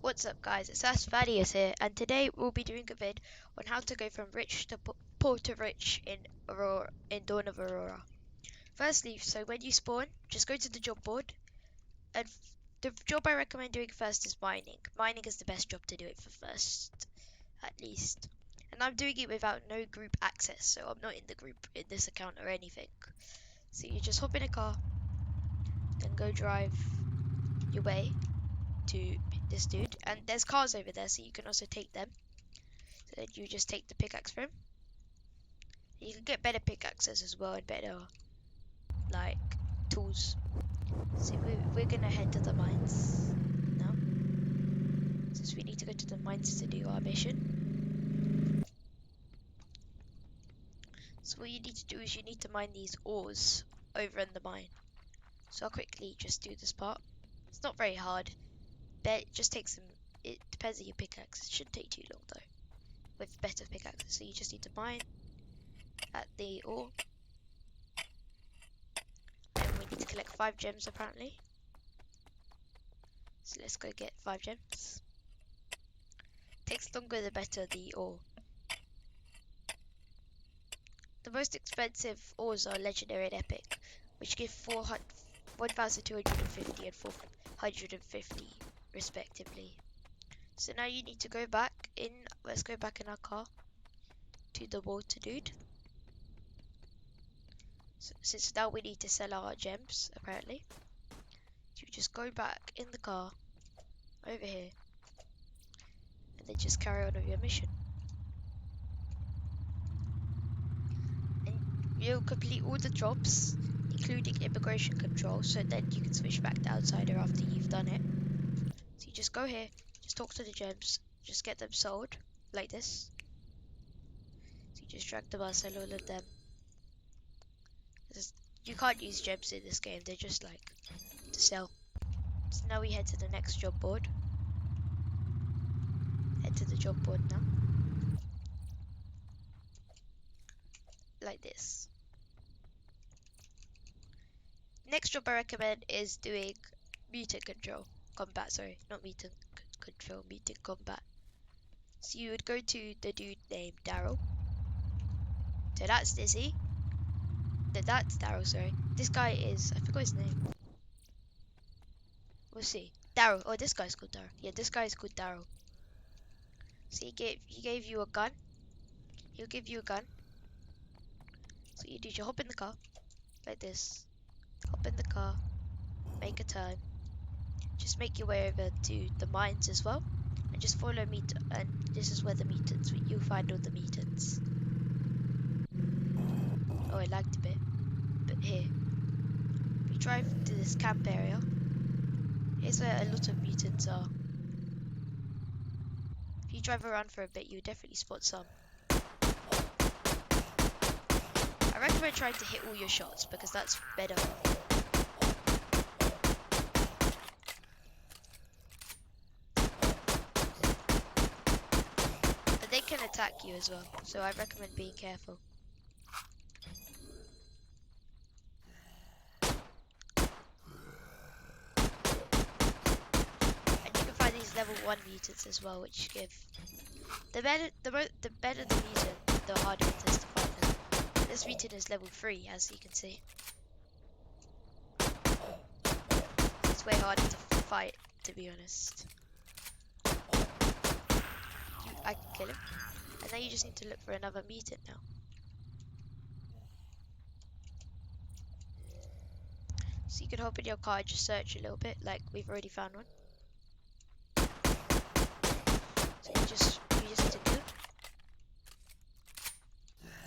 What's up guys, it's Thaddeus here, and today we'll be doing a vid on how to go from rich to poor to rich in Aurora, in Dawn of Aurora. Firstly, so when you spawn, just go to the job board, and the job I recommend doing first is mining. Mining is the best job to do it for first, at least. And I'm doing it without no group access, so I'm not in the group in this account or anything. So you just hop in a car, then go drive your way to this dude, and there's cars over there, so you can also take them. So then you just take the pickaxe from him. You can get better pickaxes as well and better like tools. So we're gonna head to the mines now, since we need to go to the mines to do our mission. So what you need to do is you need to mine these ores over in the mine. So I'll quickly just do this part. It's not very hard, but it just takes some. It depends on your pickaxe. It shouldn't take too long though, with better pickaxes. So you just need to mine at the ore. And we need to collect 5 gems apparently. So let's go get 5 gems. Takes longer the better the ore. The most expensive ores are legendary and epic, which give 1,250 and 450 respectively. So now you need to go back in, let's go back in our car to the water dude. So, since now we need to sell our gems apparently. So you just go back in the car over here and then just carry on with your mission. You'll complete all the jobs, including immigration control, so then you can switch back to outsider after you've done it. So you just go here, just talk to the gems, just get them sold, like this. So you just drag them out, sell all of them. You can't use gems in this game, they're just like to sell. So now we head to the next job board. Head to the job board now. Like this. Next job I recommend is doing mutant control. Combat, sorry, not mutant control, mutant combat. So you would go to the dude named Daryl. So that's Dizzy. That's Daryl, sorry. This guy is, I forgot his name. We'll see. Daryl. Oh, this guy's called Daryl. Yeah, this guy is called Daryl. So he gave you a gun. He'll give you a gun. So you hop in the car, like this. Hop in the car, make a turn. Just make your way over to the mines as well. And just follow me, and this is where the mutants, you'll find all the mutants. Oh, I lagged a bit. But here, we drive to this camp area. Here's where a lot of mutants are. If you drive around for a bit, you'll definitely spot some. I recommend trying to hit all your shots because that's better. But they can attack you as well, so I recommend being careful. Level 1 mutants as well, which give the better the mutant, the harder it is to fight them. This mutant is level 3, as you can see. It's way harder to fight, to be honest. I can kill him, and now you just need to look for another mutant now. So you can hop in your car and just search a little bit, like we've already found one. You just need to do.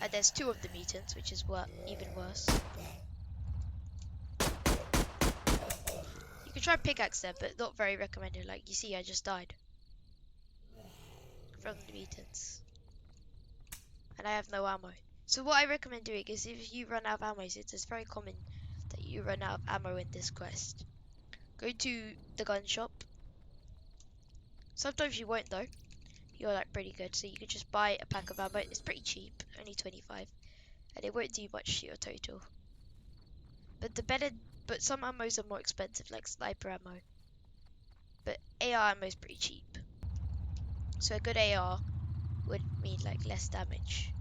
And there's 2 of the mutants, which is even worse. You can try pickaxe them, but not very recommended. Like you see, I just died from the mutants, and I have no ammo. So what I recommend doing is, if you run out of ammo, since it's very common that you run out of ammo in this quest, go to the gun shop. Sometimes you won't though. You're like pretty good, so you can just buy a pack of ammo. It's pretty cheap, only 25, and it won't do much to your total. But some ammos are more expensive, like sniper ammo. but AR ammo is pretty cheap. So a good AR would mean like less damage,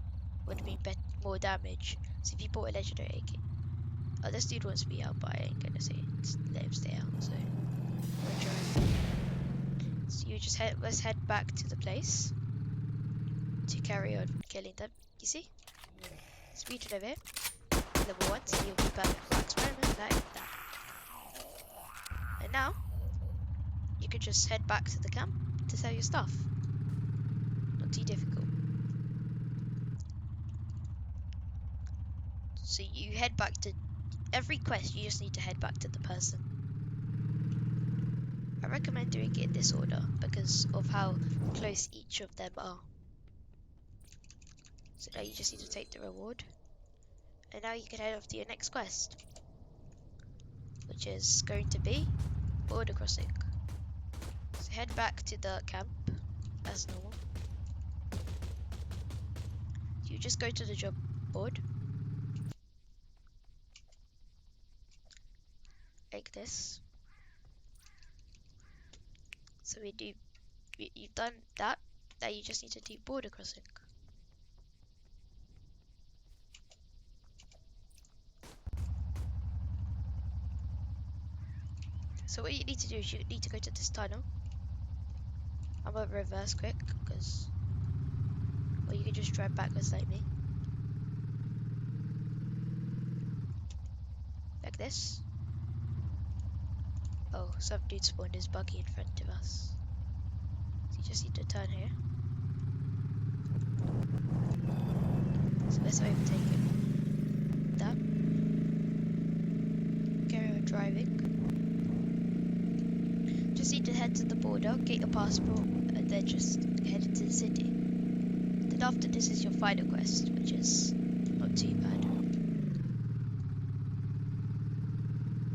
would mean more damage. So if you bought a legendary AK, oh, this dude wants to be out, but I ain't gonna say it. Just let him stay out. So we'll try. So you just let's head back to the place to carry on killing them. You see? Speed it over here. Level 1, so you'll be perfect for experiment like that. And now you could just head back to the camp to sell your stuff. Not too difficult. So you head back to every quest, you just need to head back to the person. I recommend doing it in this order because of how close each of them are. So now you just need to take the reward. And now you can head off to your next quest, which is going to be border crossing. So head back to the camp as normal. You just go to the job board like this. So you've done that. Now you just need to do border crossing. So what you need to do is you need to go to this tunnel. I'm gonna reverse quick because, or you can just drive backwards like me, like this. Oh, some dude spawned his buggy in front of us. So you just need to turn here. So let's overtake him. That. Carry on driving. Just need to head to the border, get your passport, and then just head into the city. Then after this is your final quest, which is not too bad.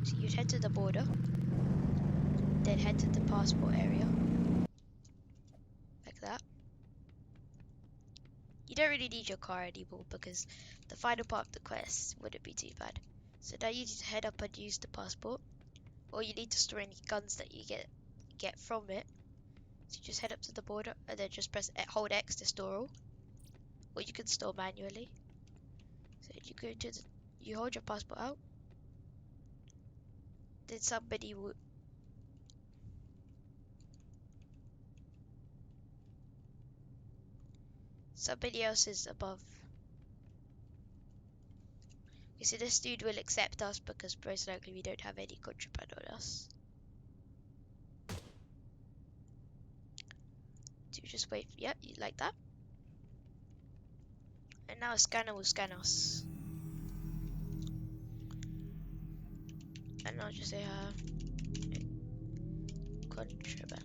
So you'd head to the border, then head to the passport area, like that. You don't really need your car anymore because the final part of the quest wouldn't be too bad. So now you need to head up and use the passport, or you need to store any guns that you get from it. So you just head up to the border and then just hold X to store all, or you can store manually. So you hold your passport out, then somebody else is above. You see, this dude will accept us because most likely we don't have any contraband on us. So you just wait. Yep, you like that. And now a scanner will scan us. And I'll just say, contraband.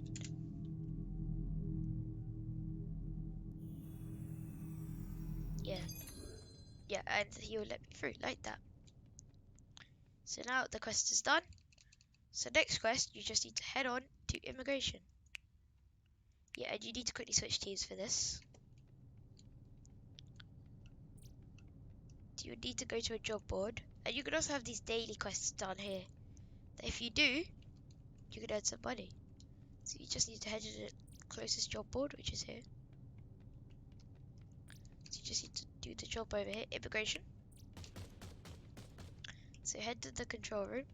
Yeah. Yeah, and he'll let me through, like that. So now the quest is done. So next quest, you just need to head on to immigration. Yeah, and you need to quickly switch teams for this. You need to go to a job board. And you can also have these daily quests down here. That if you do, you can earn some money. So you just need to head to the closest job board, which is here. So you just need to do the job over here, immigration. So head to the control room.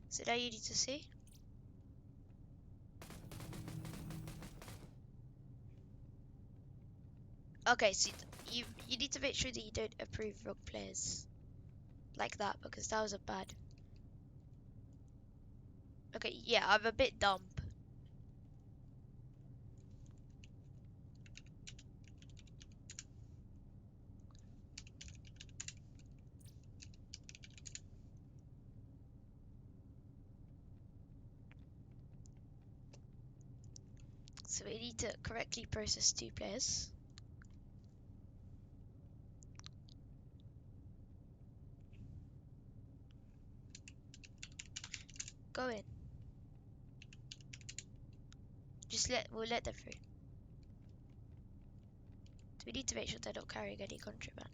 So now you need to see. Okay, so you need to make sure that you don't approve wrong players. Like that, because that was a bad. Okay, yeah, I'm a bit dumb. So we need to correctly process 2 players. Go in. we'll let them through. So we need to make sure they're not carrying any contraband.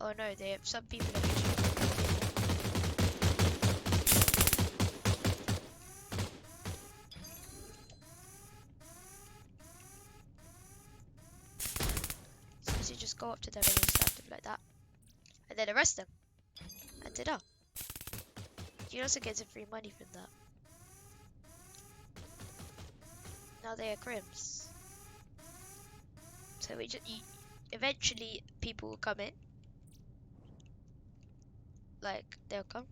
Oh no, they have some people have so you just go up to them and stab them like that. And then arrest them. And ta-da. You can also get some free money from that. Now they are crims. So eventually people will come in. Like, they'll come.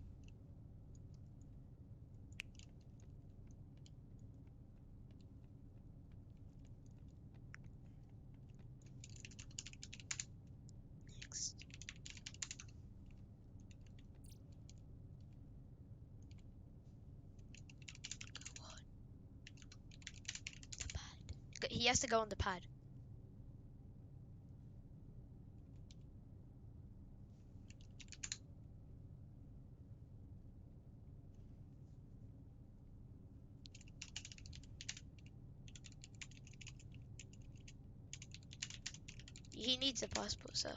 Next. Go on. The pad. He has to go on the pad. He needs a passport, sir.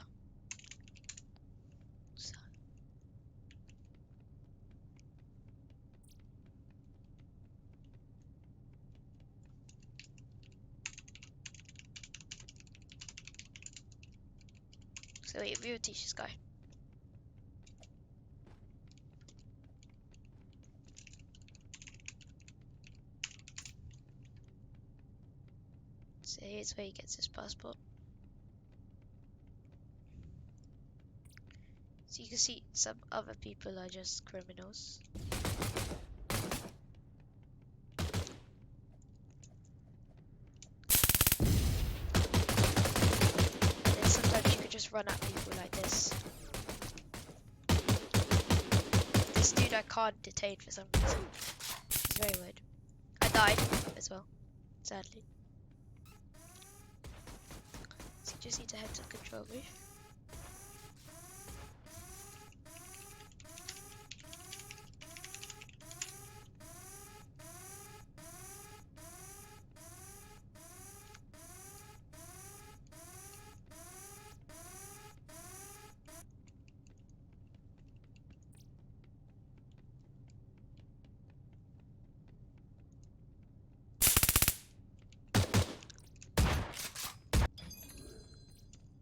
So we will teach this guy. So here's where he gets his passport. So you can see some other people are just criminals. And then sometimes you could just run at people like this. This dude I can't detain for some reason. It's very weird. I died as well, sadly. So you just need to head to the control booth.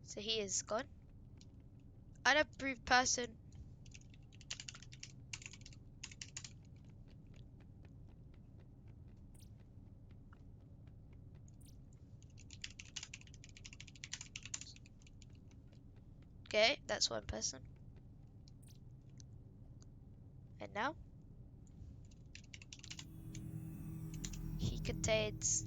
So he is gone. Unapproved person. Okay, that's one person. And now he contains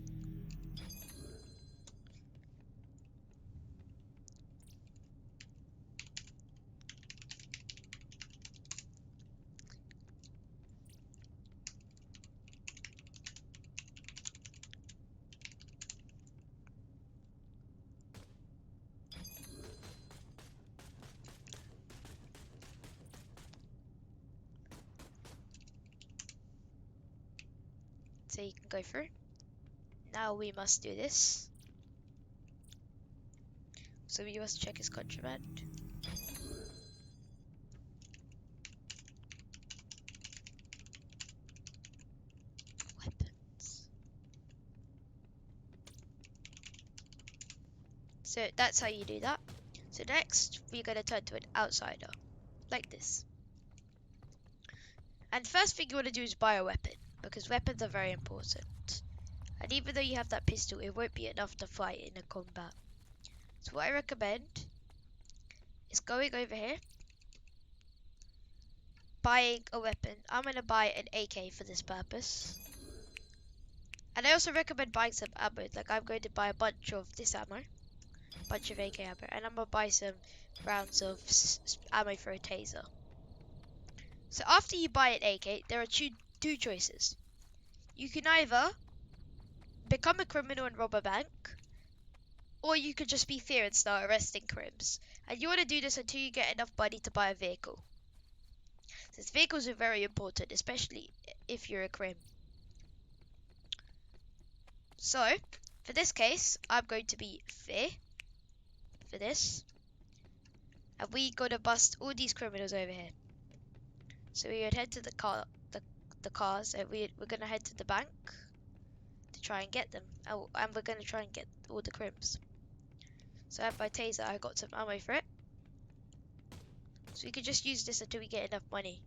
so you can go through. Now we must do this. So we must check his contraband. Weapons. So that's how you do that. So next we're going to turn to an outsider. Like this. And first thing you want to do is buy a weapon. Because weapons are very important. And even though you have that pistol, it won't be enough to fight in a combat. So what I recommend is going over here, buying a weapon. I'm going to buy an AK for this purpose. And I also recommend buying some ammo. Like I'm going to buy a bunch of this ammo, bunch of AK ammo, and I'm going to buy some rounds of ammo for a taser. So after you buy an AK, there are two choices. You can either become a criminal and rob a bank, or you could just be fair and start arresting crims. And you want to do this until you get enough money to buy a vehicle. Since vehicles are very important, especially if you're a crim. So, for this case, I'm going to be fair for this. And we gotta bust all these criminals over here. So we would head to the cars, and we're gonna head to the bank to try and get them. Oh, and we're gonna try and get all the crims. So I have my taser, I got some ammo for it. So we could just use this until we get enough money.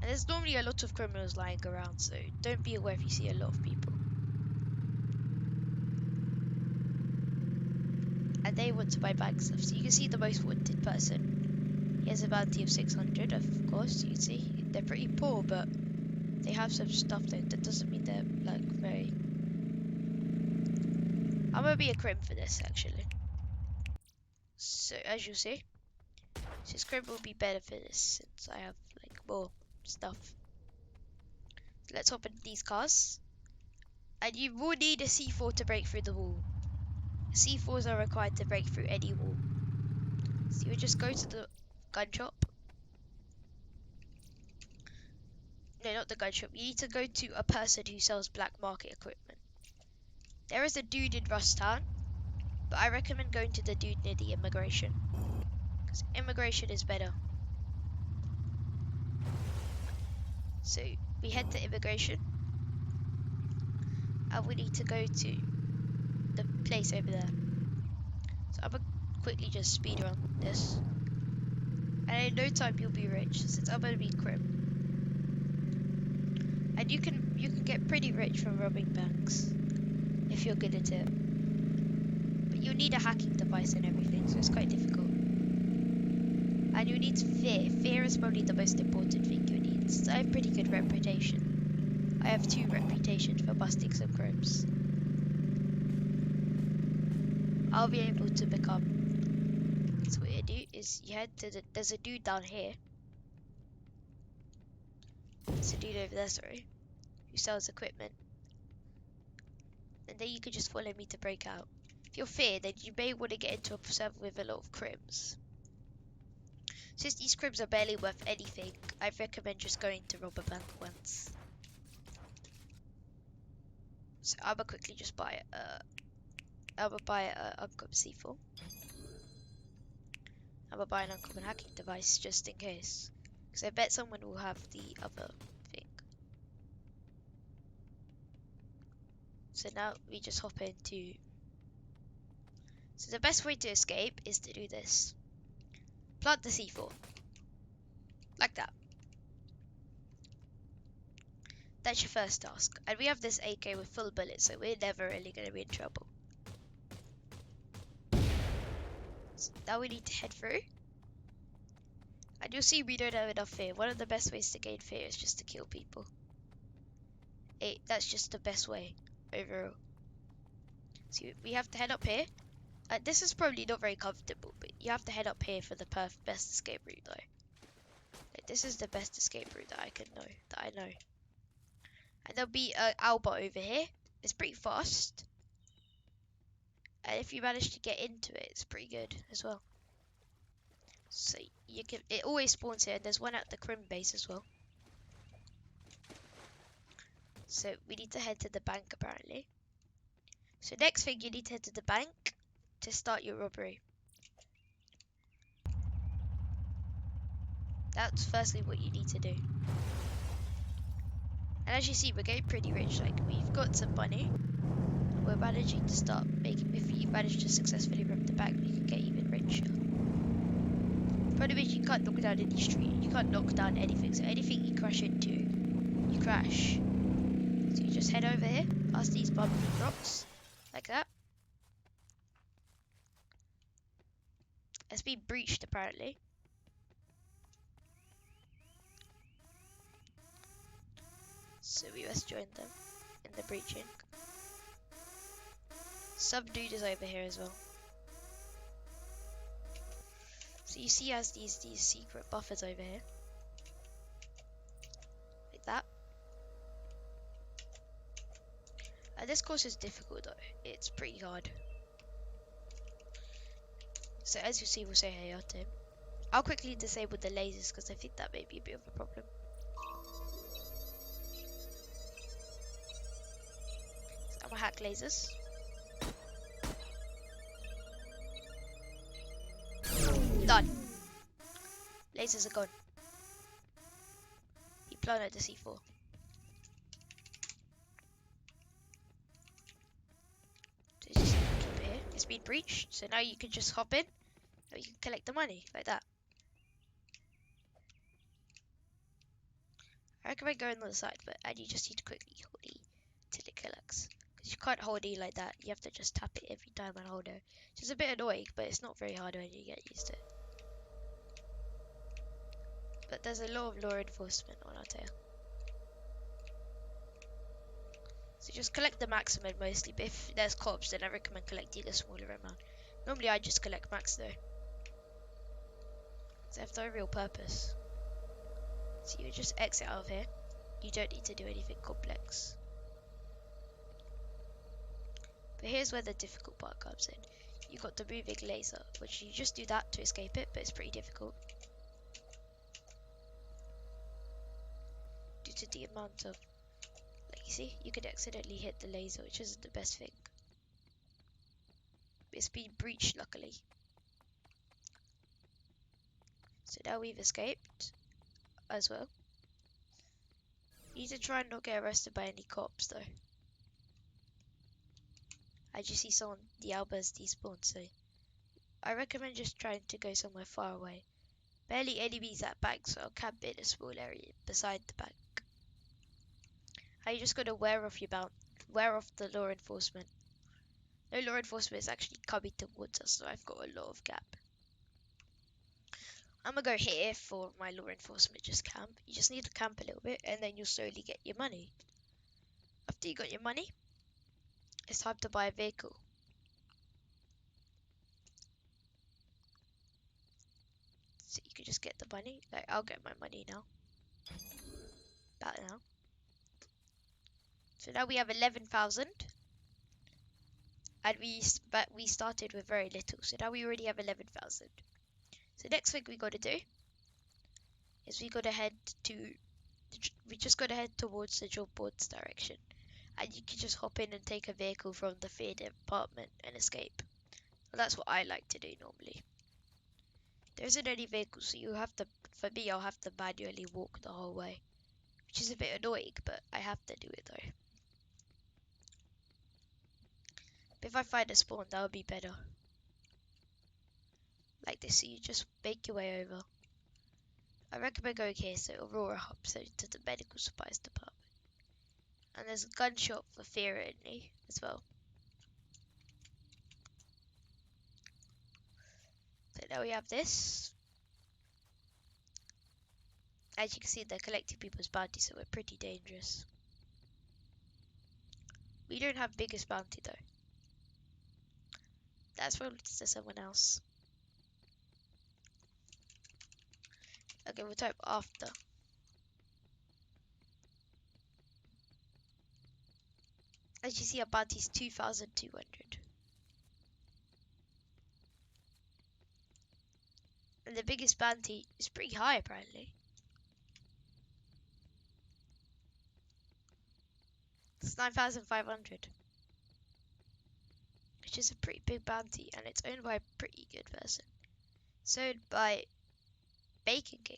And there's normally a lot of criminals lying around, so don't be aware if you see a lot of people. And they want to buy bank stuff. So you can see the most wanted person. He has a bounty of 600, of course, you can see. They're pretty poor, but they have some stuff though. That doesn't mean they're like very... I'm gonna be a crim for this, actually. So, as you'll see, this crim will be better for this, since I have like more stuff. So let's hop into these cars. And you will need a C4 to break through the wall. C4s are required to break through any wall. So you would just go to the gun shop. No, not the gun shop. You need to go to a person who sells black market equipment. There is a dude in Rustown, but I recommend going to the dude near the immigration. Because immigration is better. So we head to immigration. And we need to go to the place over there. So I'm gonna quickly just speed run this. And in no time you'll be rich, since I'm gonna be crim. And you can get pretty rich from robbing banks if you're good at it. But you'll need a hacking device and everything, so it's quite difficult. And you need fear. Fear is probably the most important thing you need. So I have pretty good reputation. I have 2 reputations for busting some crimes. I'll be able to become... So what you do is you head to there's a dude down here. There's a dude over there, sorry, who sells equipment. And then you can just follow me to break out. If you're fear, then you may want to get into a server with a lot of crims. Since these crims are barely worth anything, I recommend just going to rob a bank once. So I'ma quickly just buy uncommon C4. I'ma buy an uncommon hacking device just in case. Because I bet someone will have the other thing. So now we just hop into... So the best way to escape is to do this. Plant the C4. Like that. That's your first task. And we have this AK with full bullets, so we're never really going to be in trouble. So now we need to head through. And you'll see we don't have enough fear. One of the best ways to gain fear is just to kill people. That's just the best way overall. So we have to head up here. This is probably not very comfortable, but you have to head up here for the best escape route though. Like, this is the best escape route that I know. And there'll be an Albert over here. It's pretty fast. And if you manage to get into it, it's pretty good as well. So it always spawns here, and there's one at the crim base as well. So we need to head to the bank apparently. So next thing, you need to head to the bank to start your robbery. That's firstly what you need to do. And as you see, we're getting pretty rich. Like, we've got some money. And we're managing to start making... If you manage to successfully rob the bank, we can get even richer. Problem is, you can't knock down any street. You can't knock down anything. So anything you crash into, you crash. So you just head over here, past these bumpy rocks, like that. It's been breached apparently. So we must join them in the breaching. Some dude is over here as well. So you see he has these secret buffers over here. Like that. This course is difficult though. It's pretty hard. So as you see, we'll say hey to him. I'll quickly disable the lasers because I think that may be a bit of a problem. So I'm gonna hack lasers. Done. Lasers are gone. He planted the C4. So just keep it here. It's been breached, so now you can just hop in. Now you can collect the money like that. I recommend going on the side, and you just need to quickly hold E till it collects. Because you can't hold E like that. You have to just tap it every time and hold it. Which is a bit annoying, but it's not very hard when you get used to it. But there's a lot of law enforcement on our tail. So just collect the maximum mostly, but if there's cops, then I recommend collecting a smaller amount. Normally I just collect max though. So they have no real purpose. So you just exit out of here. You don't need to do anything complex. But here's where the difficult part comes in. You've got the moving laser, which you just do that to escape it, but it's pretty difficult. Due to the amount of, like you see, you could accidentally hit the laser, which isn't the best thing. But it's been breached luckily. So now we've escaped as well. You need to try and not get arrested by any cops though. I just see someone, the Albers despawned, so I recommend just trying to go somewhere far away. Barely enemies at bank, so I'll camp in a small area beside the bank. And you just gotta wear off the law enforcement. No law enforcement is actually coming towards us, so I've got a lot of gap. I'm gonna go here for my law enforcement just camp. You just need to camp a little bit and then you'll slowly get your money. After you got your money, it's time to buy a vehicle. So you can just get the money. Like, I'll get my money now. About now. So now we have 11,000. And we started with very little. So now we already have 11,000. So next thing we gotta do is we just gotta head towards the job boards direction. And you can just hop in and take a vehicle from the fear department and escape. Well, that's what I like to do normally. There isn't any vehicles, so for me, I'll have to manually walk the whole way. Which is a bit annoying, but I have to do it though. But if I find a spawn, that would be better. Like this, so you just make your way over. I recommend going here, so Aurora hops into the medical supplies department. And there's a gun shop for fear only as well. So now we have this. As you can see, they're collecting people's bounty, so we're pretty dangerous. We don't have biggest bounty though. That's probably to someone else. Okay, we'll type after. As you see, our bounty is 2,200. And the biggest bounty is pretty high apparently. It's 9,500. Which is a pretty big bounty, and it's owned by a pretty good person. It's owned by Bacon King.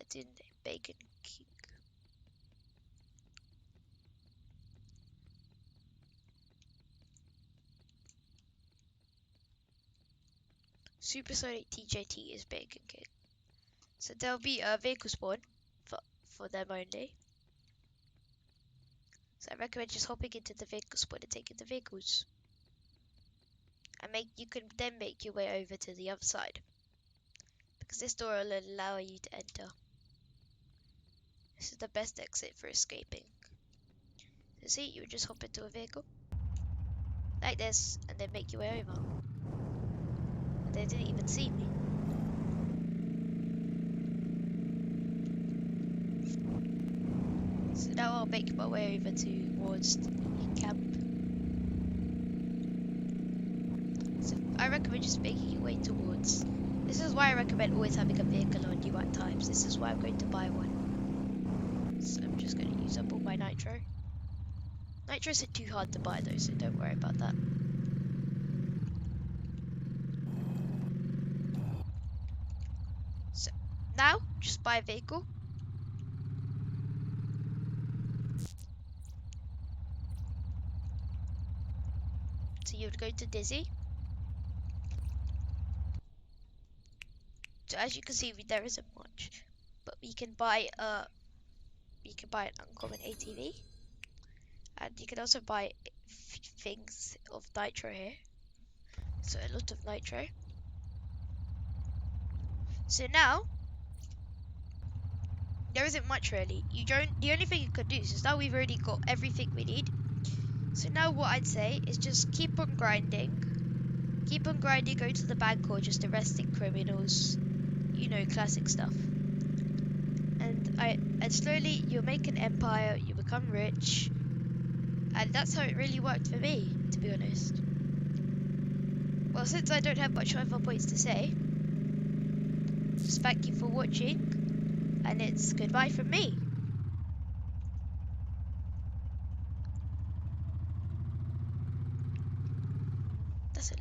I didn't name Bacon King. Supersonic TJT is Bacon King. So there'll be a vehicle spawn for them only. So I recommend just hopping into the vehicle spawn and taking the vehicles. And you can then make your way over to the other side. Because this door will allow you to enter. This is the best exit for escaping. So see, you would just hop into a vehicle. Like this, and then make your way over. They didn't even see me. So now I'll make my way over towards the camp. So I recommend just making your way towards This is why I recommend always having a vehicle on you at times. This is why I'm going to buy one. So I'm just going to use up all my nitro. Nitro isn't too hard to buy though, so don't worry about that. So now, just buy a vehicle. So you would go to Dizzy. So as you can see, there isn't much, but we can buy an uncommon ATV, and you can also buy things of nitro here. So a lot of nitro. So now there isn't much really. You don't. The only thing you could do is now we've already got everything we need. So now what I'd say is just keep on grinding. Keep on grinding. Go to the bank or just arresting criminals. You know, classic stuff. And slowly you'll make an empire. You become rich. And that's how it really worked for me, to be honest. Well, since I don't have much other points to say, just thank you for watching, and it's goodbye from me. That's a